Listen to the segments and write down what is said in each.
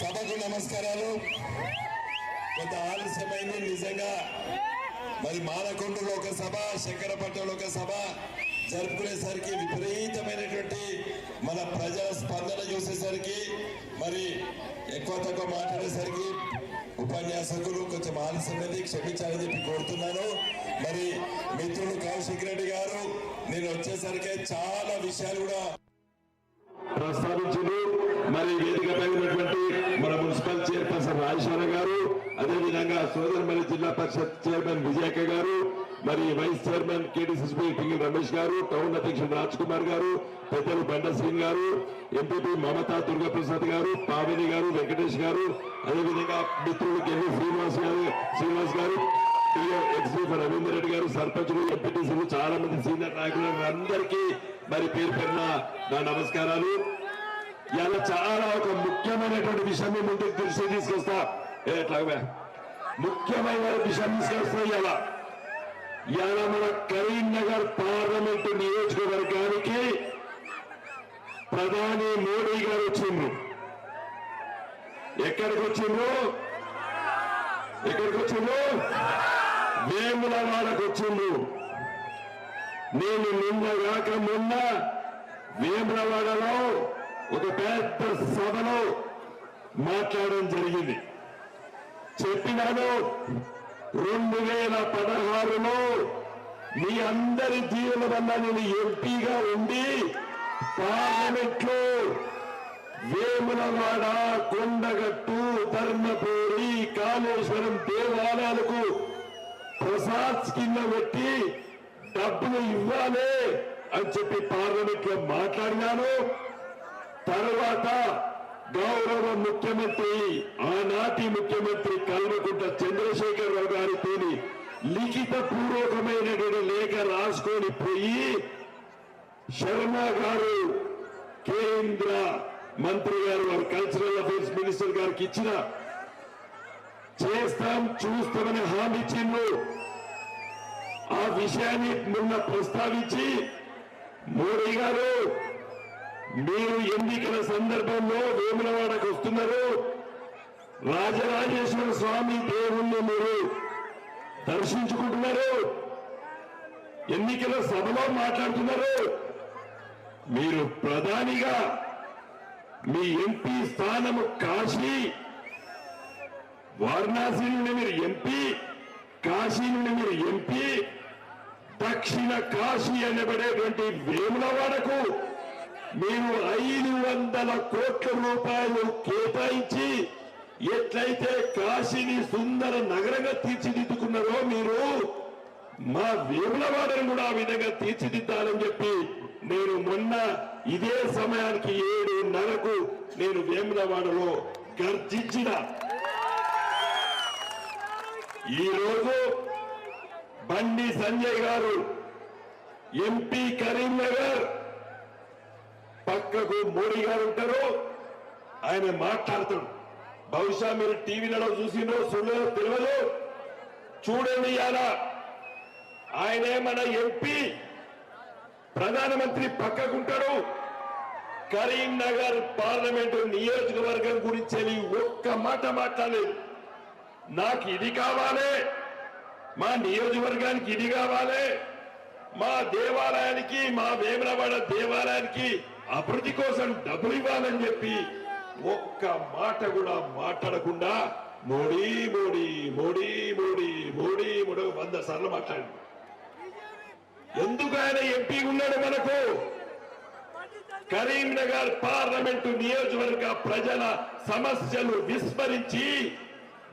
సభకు నమస్కారాలు. కొంత ఆలస్యమైంది నిజంగా. మరి మానకొండలో ఒక సభ, శంకరపట్నంలో ఒక సభ జరుపుకునేసరికి విపరీతమైనటువంటి మన ప్రజల స్పందన చూసేసరికి మరి ఎక్కువ తక్కువ మాట్లాడేసరికి ఉపన్యాసకులు కొంచెం ఆలస్యమైంది, క్షమించాలని చెప్పి కోరుతున్నాను. మరి మిత్రులు కౌశిక్ రెడ్డి గారు నేను వచ్చేసరికి చాలా విషయాలు కూడా ప్రస్తావించింది. మరి వేదికపై ఉన్నటువంటి మన మున్సిపల్ చైర్పర్సన్ రాజేశ్వర గారు, అదేవిధంగా సోదరమల్లి జిల్లా పరిషత్ చైర్మన్ విజయక్క గారు, మరి vice chairman KTCC Pingili Ramesh గారు, టౌన్ అధ్యక్షుడు రాజ్ కుమార్ గారు, పెద్దలు బండ శ్రీన్ గారు, ఎంపీపీ మమతా దుర్గాప్రసాద్ గారు, పావని గారు, వెంకటేష్ గారు, అదేవిధంగా మిత్రులు కెవి శ్రీనివాస్ గారు, ఎక్స్పీ రవీందర్ రెడ్డి గారు, సర్పంచులు, ఎంపీటీసీలు, చాలా మంది సీనియర్ నాయకులు అందరికీ మరి పేరు పేరున నా నమస్కారాలు. ఇలా చాలా ఒక ముఖ్యమైనటువంటి విషయం ముందుకు దృష్టి తీసుకొస్తా. ఎట్లాగా ముఖ్యమైన విషయం తీసుకొస్తా. ఇలా మన కరీంనగర్ పార్లమెంటు నియోజకవర్గానికి ప్రధాని మోడీ గారు వచ్చిండ్రు. ఎక్కడికి వచ్చిండ్రు? వేములవాడకు వచ్చిండ్రు. నేను నిన్న కాక మొన్న వేములవాడలో ఒక పెద్ద సభలో మాట్లాడడం జరిగింది. చెప్పినాను 2016లో మీ అందరి జీవన వల్ల నేను ఎంపీగా ఉండి పార్లమెంట్ లో వేములవాడ, కొండగట్టు, ధర్మపూరి, కాళేశ్వరం దేవాలయాలకు ప్రసాద్ కింద పెట్టి డబ్బులు ఇవ్వాలి అని చెప్పి పార్లమెంట్ లో మాట్లాడినాను. తర్వాత గౌరవ ముఖ్యమంత్రి, ఆనాటి ముఖ్యమంత్రి కల్వకుంట్ల చంద్రశేఖరరావు గారితో లిఖిత పూర్వకమైనటువంటి లేఖ రాసుకొని పోయి శర్మ గారు, కేంద్ర మంత్రి గారు, కల్చరల్ అఫైర్స్ మినిస్టర్ గారికి ఇచ్చిన చేస్తాం చూస్తామని హామీ ఇచ్చిండ్రు. ఆ విషయాన్ని మొన్న ప్రస్తావించి మోడీ గారు మీరు ఎన్నికల సందర్భంలో వేములవాడకు వస్తున్నారు, రాజరాజేశ్వర స్వామి దేవుణ్ణి మీరు దర్శించుకుంటున్నారు, ఎన్నికల సభలో మాట్లాడుతున్నారు, మీరు ప్రధానిగా మీ ఎంపీ స్థానము కాశీ, వారణాసి నుండి మీరు ఎంపీ, కాశీ నుండి మీరు ఎంపీ, దక్షిణ కాశీ అనబడేటువంటి వేములవాడకు మీరు 500 కోట్ల రూపాయలు కేటాయించి ఎట్లయితే కాశీని సుందర నగరంగా తీర్చిదిద్దుకున్నారో మీరు మా వేములవాడను కూడా ఆ విధంగా తీర్చిదిద్దాలని చెప్పి నేను మొన్న ఇదే సమయానికి 7:30కు నేను వేములవాడలో గర్జించిన. ఈరోజు బండి సంజయ్ గారు ఎంపీ కరీంనగర్, పక్కకు మోడీ గారు ఉంటారు, ఆయన మాట్లాడతాడు. బహుశా మీరు టీవీలలో చూసిందో చూడలేదో తెలియదు, చూడండి. ఇలా ఆయనే మన ఎంపీ, ప్రధానమంత్రి పక్కకుంటాడు. కరీంనగర్ పార్లమెంటు నియోజకవర్గం గురించి ఒక్క మాట మాట్లాడలేదు. నాకు ఇది కావాలి, మా నియోజకవర్గానికి ఇది కావాలి, మా దేవాలయానికి, మా వేములవాడ దేవాలయానికి అభివృద్ధి కోసం డబ్బులు ఇవ్వాలని చెప్పి ఒక్క మాట కూడా మాట్లాడకుండా మోడీ మోడీ మోడీ మోడీ మోడీ మోడీ 100 సార్లు మాట్లాడాడు. ఎందుకు ఆయన ఎంపీ ఉన్నాడు? మనకు కరీంనగర్ పార్లమెంటు నియోజకవర్గ ప్రజల సమస్యలు విస్మరించి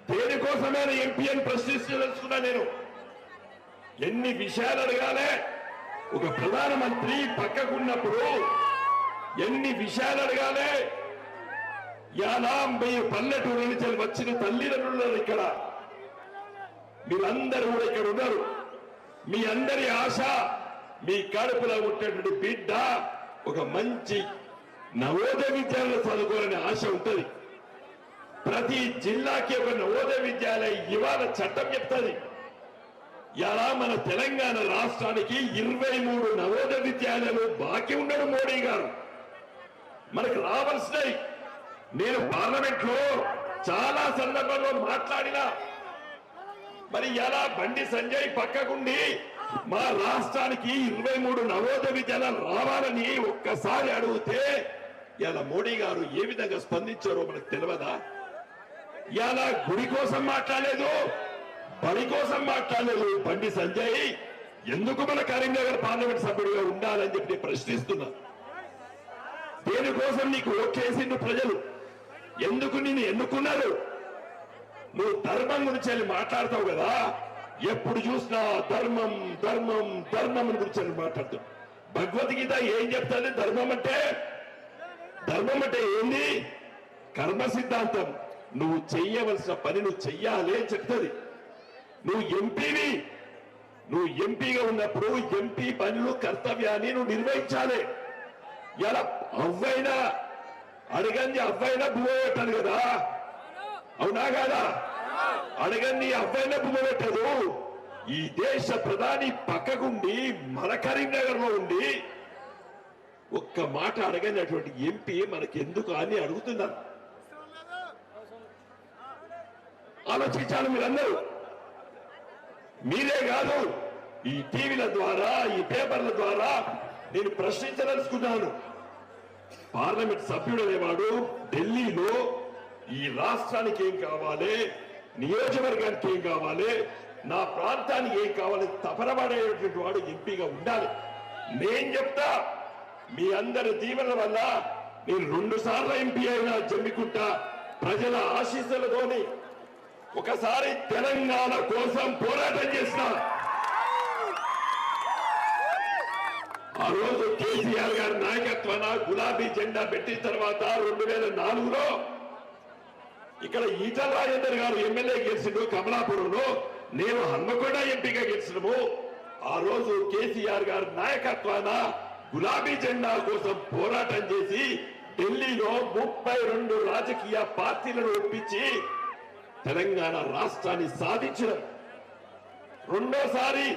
దేనికోసమైన ఎంపీ అని ప్రశ్నిస్తున్నా. నేను ఎన్ని విషయాలు అడగాలి? ఒక ప్రధానమంత్రి పక్కకున్నప్పుడు ఎన్ని విషయాలు అడగాలి? యానా మీ పల్లెటూరు నుంచి వచ్చిన తల్లిదండ్రులు ఇక్కడ మీరందరూ కూడా ఇక్కడ ఉన్నారు. మీ అందరి ఆశ మీ కడుపులో ఉన్నటువంటి బిడ్డ ఒక మంచి నవోదయ విద్యాలయంలో చదువుకోవాలనే ఆశ ఉంటుంది. ప్రతి జిల్లాకి ఒక నవోదయ విద్యాలయం ఇవాళ చట్టం చెప్తుంది. ఇలా మన తెలంగాణ రాష్ట్రానికి 23 నవోదయ విద్యాలయాలు బాకీ ఉన్నాడు మోడీ గారు. మనకు రావాల్సినవి నేను పార్లమెంట్ లో చాలా సందర్భాల్లో మాట్లాడినా. మరి ఎలా బండి సంజయ్ పక్కకుండి మా రాష్ట్రానికి 23 నవోదయ విద్యాలయాలు రావాలని ఒక్కసారి అడిగితే ఇలా మోడీ గారు ఏ విధంగా స్పందించారో మనకు తెలియదా? ఇలా గుడి కోసం మాట్లాడలేదు, బడి కోసం మాట్లాడలేదు బండి సంజయ్. ఎందుకు మన కరీంనగర్ పార్లమెంట్ సభ్యుడిగా ఉండాలని చెప్పి ప్రశ్నిస్తున్నా. దేనికోసం నీకు ఓట్ చేసిండు ప్రజలు? ఎందుకు నిన్ను ఎన్నుకున్నారు? నువ్వు ధర్మం గురించి వెళ్ళి మాట్లాడతావు కదా, ఎప్పుడు చూసినా ధర్మం ధర్మం ధర్మం గురించి వెళ్ళి మాట్లాడుతావు. భగవద్గీత ఏం చెప్తుంది? ధర్మం అంటే ఏంది? కర్మ సిద్ధాంతం. నువ్వు చెయ్యవలసిన పని నువ్వు చెయ్యాలి అని చెప్తుంది. నువ్వు ఎంపీవి, నువ్వు ఎంపీగా ఉన్నప్పుడు ఎంపీ పనులు కర్తవ్యాన్ని నువ్వు నిర్వహించాలి. ఇలా అవ్వైనా అడగంది అవ్వైనా భూమ పెట్టదు కదా, అవునా కాదా? అడగండి అవ్వైనా భూమ పెట్టదు. ఈ దేశ ప్రధాని పక్కకుండి మన కరీంనగర్ లో ఉండి ఒక్క మాట అడగని అటువంటి ఎంపీ మనకి ఎందుకు అని అడుగుతున్నారు. ఆలోచించాలి మీరందరూ. మీరే కాదు, ఈ టీవీల ద్వారా ఈ పేపర్ల ద్వారా నేను ప్రశ్నించదలుచుకున్నాను. పార్లమెంట్ సభ్యుడు అనేవాడు ఢిల్లీలో ఈ రాష్ట్రానికి ఏం కావాలి, నియోజకవర్గానికి ఏం కావాలి, నా ప్రాంతానికి ఏం కావాలి తపనబడేటువంటి వాడు ఎంపీగా ఉండాలి. నేను చెప్తా, మీ అందరి దీవెన వల్ల నేను 2 సార్లు ఎంపీ అయినా జమ్మికుంట ప్రజల ఆశీస్సులతోని ఒకసారి తెలంగాణ కోసం పోరాటం చేసిన. ఆ రోజు కేసీఆర్ గారి నాయకత్వాన గులాబీ జెండా పెట్టిన తర్వాత 2004లో ఇక్కడ ఈటల రాజేందర్ గారు ఎమ్మెల్యే గెలిచిండు కమలాపురంలో, నేను హన్మకొండ ఎంపీగా గెలిచినము. ఆ రోజు కేసీఆర్ గారి నాయకత్వాన గులాబీ జెండా కోసం పోరాటం చేసి ఢిల్లీలో 32 రాజకీయ పార్టీలను ఒప్పించి తెలంగాణ రాష్ట్రాన్ని సాధించిన. రెండోసారి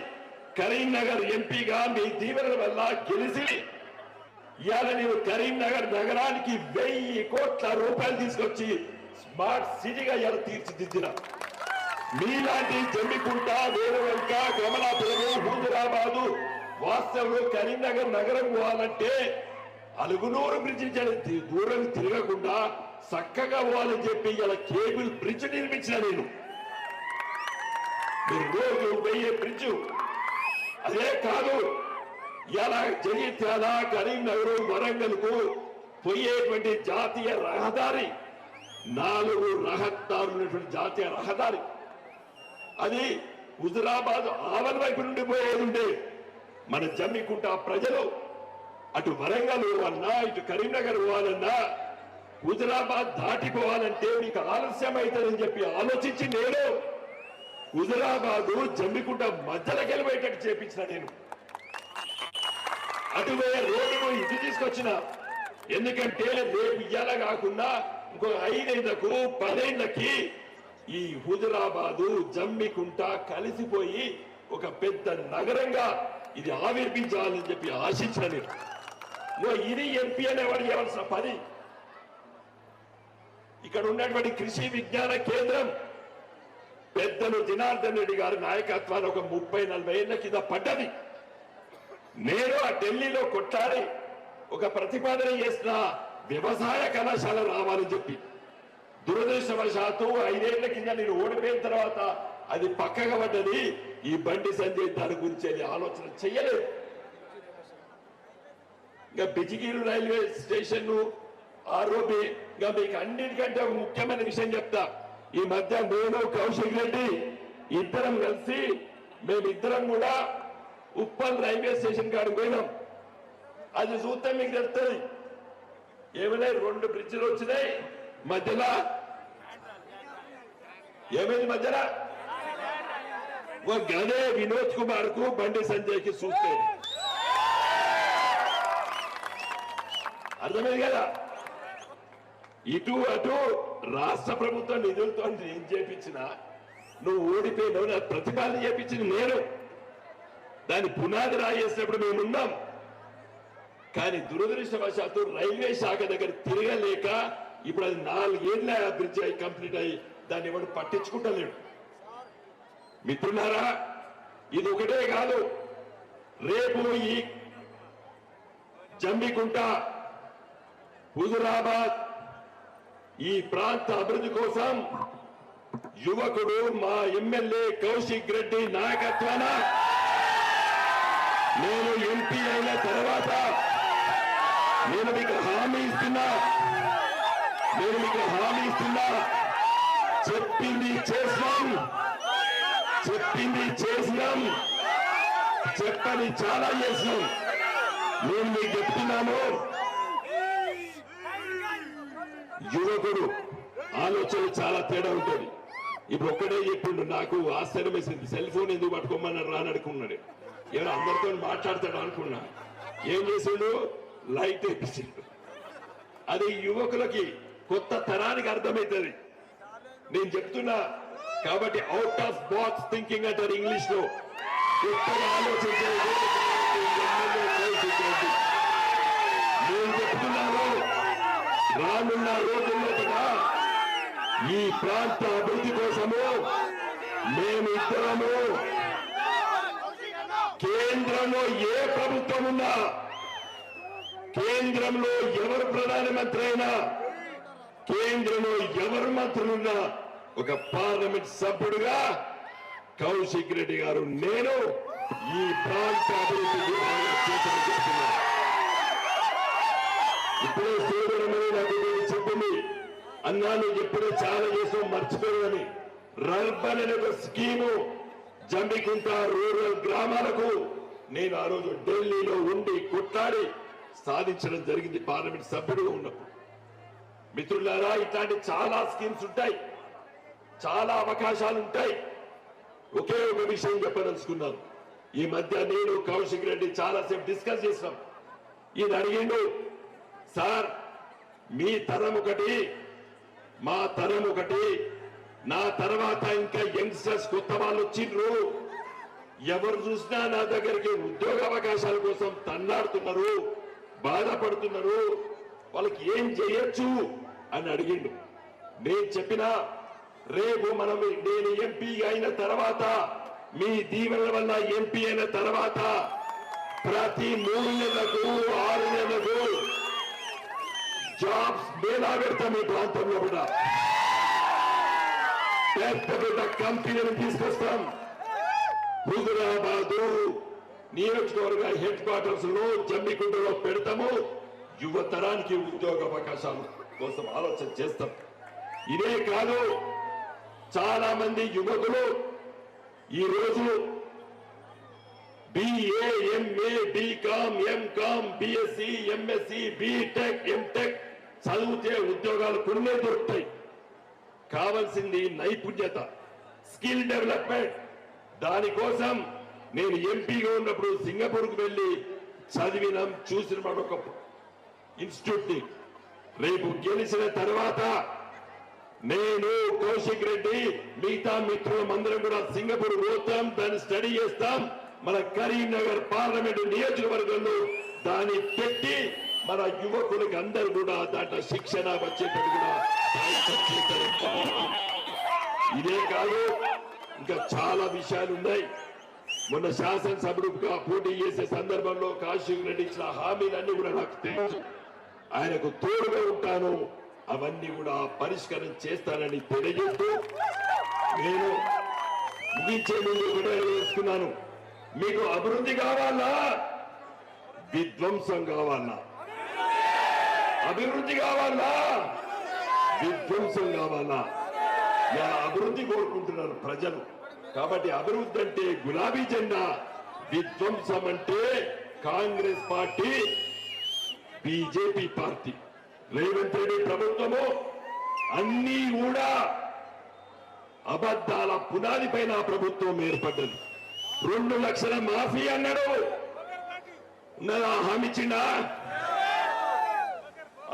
కరీంనగర్ ఎంపీగా మీ దీవెనల వల్ల గెలిచి ఇవాళ నీవు కరీంనగర్ నగరానికి 1000 కోట్ల రూపాయలు తీసుకొచ్చి స్మార్ట్ సిటీగా ఇలా తీర్చిదిద్దిన. మీలాంటి జమ్మికుంట, వేరువంక, కమలాపురం, హుజురాబాదు వాస్తవంలో కరీంనగర్ నగరం పోవాలంటే అలుగునూరు బ్రిడ్జి దూరం తిరగకుండా చక్కగా పోవాలని చెప్పి ఇలా కేబుల్ బ్రిడ్జ్ నిర్మించిన నేను. మీరు రోజు 1000 బ్రిడ్జ్. అదే కాదు, ఇలా జగిత్యాల, కరీంనగర్, వరంగల్ కు పోయేటువంటి జాతీయ రహదారి, 4 రహదారులు జాతీయ రహదారి, అది హుజురాబాద్ ఆవల వైపు నుండి పోయేది ఉండే. మన జమ్మికుంట ప్రజలు అటు వరంగల్ పోవాలన్నా ఇటు కరీంనగర్ పోవాలన్నా హుజురాబాద్ దాటిపోవాలంటే మీకు ఆలస్యం అవుతుందని చెప్పి ఆలోచించి నేను హుజురాబాదు జమ్మికుంట మధ్యలోకి వెళ్ళిపోయేటట్టు చేపించిన. నేను అటు పోయే రోడ్డును ఇది తీసుకొచ్చిన. ఎందుకంటే రేపు ఇయ్యాల కాకుండా ఇంకో 5 ఏళ్లకు 10 ఏళ్లకి ఈ హుజురాబాదు జమ్మికుంట కలిసిపోయి ఒక పెద్ద నగరంగా ఇది ఆవిర్భించాలని చెప్పి ఆశించిన నేను. ఇది ఎంపీ అనేవాడు చేయవలసిన పని. ఇక్కడ ఉన్నటువంటి కృషి విజ్ఞాన కేంద్రం పెద్దలు జనార్దన్ రెడ్డి గారి నాయకత్వాన్ని ఒక 30-40 ఏళ్ల కింద పడ్డది. నేను ఆ ఢిల్లీలో కొట్లాడి ఒక ప్రతిపాదన చేసిన వ్యవసాయ కళాశాల రావాలని చెప్పి. దురదృష్టవశాత్తు 5 ఏళ్ల కింద నేను ఓడిపోయిన తర్వాత అది పక్కగా పడ్డది. ఈ బండి సంజయ్ దాని గురించి ఆలోచన చెయ్యలేదు. ఇంకా బిజిగిరి రైల్వే స్టేషన్ ఆరోపి. ఇంకా మీకు అన్నిటికంటే ఒక ముఖ్యమైన విషయం చెప్తా. ఈ మధ్య నేను కౌశిక్ రెడ్డి ఇద్దరం కలిసి మేమిద్దరం కూడా ఉప్పల్ రైల్వే స్టేషన్ కాడికి పోయినాం. అది చూస్తే మీకు తెలుస్తుంది. ఏమైనా 2 బ్రిడ్జిలు వచ్చినాయి మధ్యలో. ఏమైంది మధ్యలో? గదే వినోద్ కుమార్ కు బండి సంజయ్ కి చూస్తే అర్థమైంది కదా. ఇటు అటు రాష్ట్ర ప్రభుత్వం నిధులతో ఏం చేపించినా నువ్వు ఓడిపోయినావు. నా ప్రతిపాదన చేపించింది నేను. దాని పునాది రాయేసినప్పుడు మేమున్నాం. కానీ దురదృష్టవశాత్తు రైల్వే శాఖ దగ్గర తిరగలేక ఇప్పుడు అది 4 ఏళ్ళ బ్రిడ్జ్ అయి కంప్లీట్ అయ్యి దాన్ని ఎవరు పట్టించుకుంటలేడు. మిత్రులారా, ఇది ఒకటే కాదు, రేపు ఈ జమ్మికుంట, హుజురాబాద్ ఈ ప్రాంత అభివృద్ధి కోసం యువకుడు మా ఎమ్మెల్యే కౌశిక్ రెడ్డి నాయకత్వాన నేను ఎంపీ అయిన తర్వాత నేను మీకు హామీ ఇస్తున్నా, చెప్పింది చేసినాం, చెప్పని చాలా చేసినాం. నేను మీకు చెప్తున్నాను, యువకుడు ఆలోచన చాలా తేడా ఉంటుంది. ఇప్పుడు ఒక్కడే చెప్పిండు, నాకు ఆశ్చర్యం వేసింది. సెల్ ఫోన్ ఎందుకు పట్టుకోమన్నారు రానడుకున్నాడు. ఏదో అందరితో మాట్లాడతాడు అనుకున్నా. ఏం చేసిండు? లైట్ వేపించిండు. అది యువకులకి, కొత్త తరానికి అర్థమవుతుంది. నేను చెప్తున్నా కాబట్టి అవుట్ ఆఫ్ బాక్స్ థింకింగ్ అంటారు ఇంగ్లీష్ లో. కొత్తగా ఆలోచించే నేను చెప్తున్నాను, రానున్న రోజుల్లో కూడా ఈ ప్రాంత అభివృద్ధి కోసము మేమిద్దరము కేంద్రంలో ఏ ప్రభుత్వం ఉన్నా, కేంద్రంలో ఎవరు ప్రధానమంత్రి అయినా, కేంద్రంలో ఎవరు మంత్రులున్నా ఒక పార్లమెంట్ సభ్యుడిగా కౌశిక్ రెడ్డి గారు నేను ఈ ప్రాంత అభివృద్ధికి చెప్తున్నా. ఇప్పుడే సోదరమని నాకు చెప్పింది, అన్నా నువ్వు ఎప్పుడే చాలా చేసావు మర్చిపోయావని. రర్బన్ అనే ఒక స్కీము జమ్మికుంట రూరల్ గ్రామాలకు నేను ఆ రోజు ఢిల్లీలో ఉండి కొట్లాడి సాధించడం జరిగింది పార్లమెంట్ సభ్యుడిగా ఉన్నప్పుడు. మిత్రులారా, ఇట్లాంటి చాలా స్కీమ్స్ ఉంటాయి, చాలా అవకాశాలు ఉంటాయి. ఒకే ఒక విషయం చెప్పదలుచుకున్నాను. ఈ మధ్య నేను కౌశిక్ రెడ్డి చాలాసేపు డిస్కస్ చేసినాం. ఈయన అడిగిండు, సార్ మీ తరం ఒకటి, మా తరం ఒకటి, నా తర్వాత ఇంకా యంగ్స్టర్స్ కొత్త వాళ్ళు వచ్చిండ్రు, ఎవరు చూసినా నా దగ్గరికి ఉద్యోగ అవకాశాల కోసం తన్నాడుతున్నారు, బాధపడుతున్నారు, వాళ్ళకి ఏం చేయొచ్చు అని అడిగిండు. నేను చెప్పిన రేపు నేను ఎంపీ అయిన తర్వాత, మీ దీవెనల వల్ల ఎంపీ అయిన తర్వాత ప్రతి 3 నెలలకు 6 నెలలకు జాబ్స్ మేళా పెడతాం. ఈ ప్రాంతంలో కూడా పెద్ద కంపెనీలను తీసుకొస్తాం. హుజురాబాద్ నియోజకవర్గ హెడ్ క్వార్టర్స్ లో జమ్మికుంటలో పెడతాము. యువతరానికి ఉద్యోగ అవకాశాల కోసం ఆలోచన చేస్తాం. ఇదే కాదు, చాలా మంది యువకులు ఈ రోజు BA, MA, BCom, MCom, BSc, MSc, BTech, MTech చదివితే ఉద్యోగాలు కొన్నే దొరుకుతాయి. కావాల్సింది నైపుణ్యత, స్కిల్ డెవలప్మెంట్. దానికోసం నేను ఎంపీగా ఉన్నప్పుడు సింగపూర్కు వెళ్లి చదివినాం, చూసిన ఒక ఇన్స్టిట్యూట్ ని. రేపు గెలిచిన తర్వాత నేను కౌశిక్ రెడ్డి మిగతా మిత్రులందరం కూడా సింగపూర్ పోతాం, దాన్ని స్టడీ చేస్తాం. మన కరీంనగర్ పార్లమెంటు నియోజకవర్గంలో దాన్ని పెట్టి మన యువకులకి అందరూ కూడా దాంట్లో శిక్షణ వచ్చేటట్టు కూడా ఇదే కాదు, ఇంకా చాలా విషయాలు ఉన్నాయి. మొన్న శాసనసభ్యుడుగా పోటీ చేసే సందర్భంలో కౌశిక్ రెడ్డి ఇచ్చిన హామీలన్నీ కూడా నాకు తెలుసు. ఆయనకు తోడుగా ఉంటాను, అవన్నీ కూడా పరిష్కారం చేస్తానని తెలియజేస్తూ నేను ముగించే ముందు కూడా వేసుకున్నాను. మీకు అభివృద్ధి కావాలా, విధ్వంసం కావాలా? అభివృద్ధి కావాలా, విధ్వంసం కావాలా? ఇలా అభివృద్ధి కోరుకుంటున్నారు ప్రజలు. కాబట్టి అభివృద్ధి అంటే గులాబీ జెండా, విధ్వంసం అంటే Congress party, BJP party. Revanth Reddy ప్రభుత్వము అన్ని కూడా అబద్ధాల పునాది పైన ప్రభుత్వం ఏర్పడ్డది. 2 లక్షల మాఫీ అన్నాడు, ఉన్నదా? హామీ ఇచ్చిండా?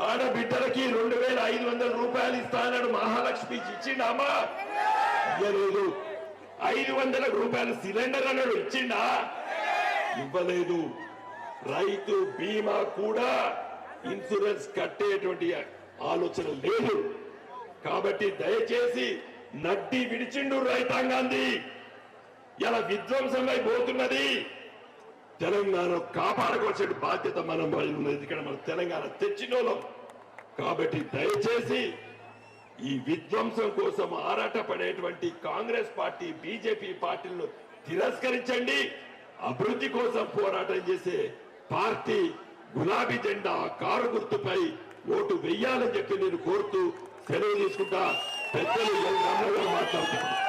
ఆడబిడ్డలకి 2500 రూపాయలు ఇస్తా అన్నాడు, మహాలక్ష్మి ఇచ్చిండా? అమ్మా ఇవ్వలేదు. 500 రూపాయలు సిలిండర్ అన్నాడు, ఇచ్చిండా? ఇవ్వలేదు. రైతు బీమా కూడా ఇన్సూరెన్స్ కట్టేటువంటి ఆలోచన లేదు. కాబట్టి దయచేసి నడ్డి విడిచిండు రైతాంగాంది. ఇలా విధ్వంసమై పోతున్నది. తెలంగాణ కాపాడుకోవాల్సిన బాధ్యత మనం ఉన్నది. ఇక్కడ మనం తెలంగాణ తెచ్చినోళ్ళం. కాబట్టి దయచేసి ఈ విధ్వంసం కోసం ఆరాటపడేటువంటి కాంగ్రెస్ పార్టీ, బీజేపీ పార్టీలను తిరస్కరించండి. అభివృద్ధి కోసం పోరాటం చేసే పార్టీ గులాబీ జెండా కారు గుర్తుపై ఓటు వెయ్యాలని చెప్పి నేను కోరుతూ సెలవు తీసుకుంటా. పెద్దలు మాట్లాడుతున్నారు.